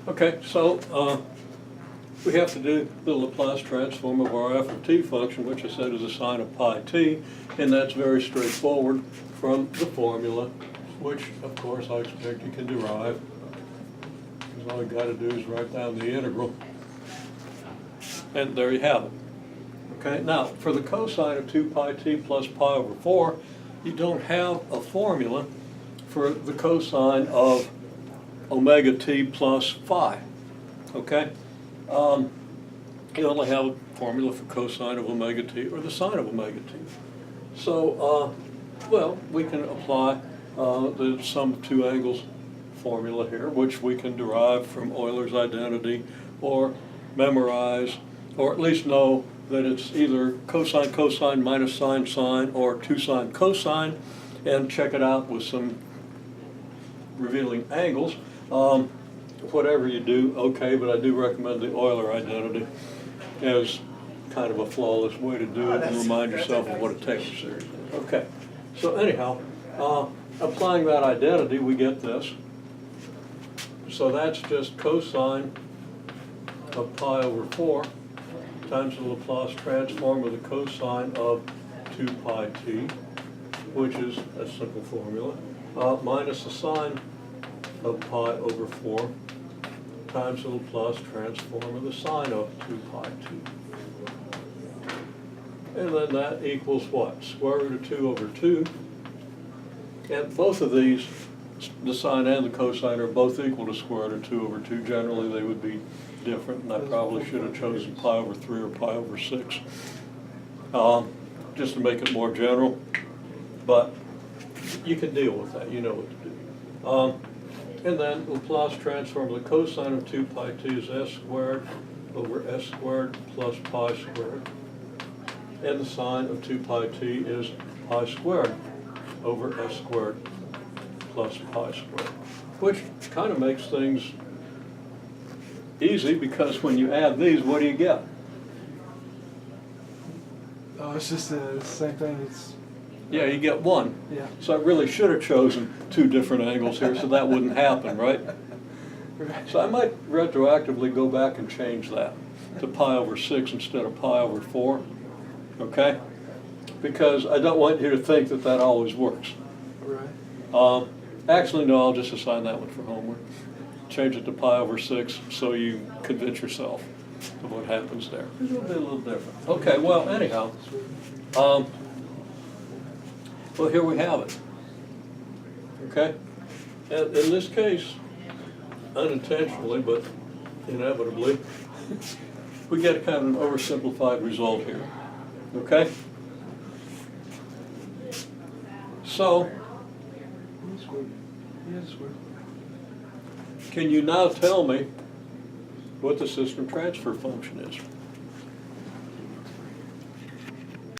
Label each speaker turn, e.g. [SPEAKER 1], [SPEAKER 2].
[SPEAKER 1] Okay, so we have to do the Laplace transform of our f of t function, which I said is a sine of pi t, and that's very straightforward from the formula, which of course I expect you can derive, because all you got to do is write down the integral, and there you have it. Okay, now for the cosine of 2 pi t plus pi over 4, you don't have a formula for the cosine of omega t plus phi, okay? You only have a formula for cosine of omega t or the sine of omega t. So, well, we can apply the sum of two angles formula here, which we can derive from Euler's identity or memorize, or at least know that it's either cosine cosine minus sine sine or 2 sine cosine, and check it out with some revealing angles. Whatever you do, okay, but I do recommend the Euler identity as kind of a flawless way to do it and remind yourself of what a Taylor series is. Okay, so anyhow, applying that identity, we get this. So that's just cosine of pi over 4 times the Laplace transform of the cosine of 2 pi t, which is a simple formula, minus the sine of pi over 4 times the Laplace transform of the sine of 2 pi t. And then that equals what? Square root of 2 over 2. And both of these, the sine and the cosine, are both equal to square root of 2 over 2. Generally, they would be different, and I probably should have chosen pi over 3 or pi over 6, just to make it more general. But you can deal with that. You know what to do. And then Laplace transform of the cosine of 2 pi t is s squared over s squared plus pi squared. And the sine of 2 pi t is pi squared over s squared plus pi squared, which kind of makes things easy, because when you add these, what do you get?
[SPEAKER 2] Oh, it's just the same thing. It's
[SPEAKER 1] Yeah, you get 1.
[SPEAKER 2] yeah.
[SPEAKER 1] So I really should have chosen 2 different angles here, so that wouldn't happen, right?
[SPEAKER 2] Right.
[SPEAKER 1] So I might retroactively go back and change that to pi over 6 instead of pi over 4, okay? Because I don't want you to think that that always works.
[SPEAKER 2] Right.
[SPEAKER 1] Actually, no, I'll just assign that one for homework. Change it to pi over 6 so you convince yourself of what happens there. It'll be a little different. Okay, well, anyhow, well, here we have it. Okay? And in this case, unintentionally, but inevitably, we get a kind of an oversimplified result here. Okay? So,
[SPEAKER 2] Yes, we're
[SPEAKER 1] can you now tell me what the system transfer function is?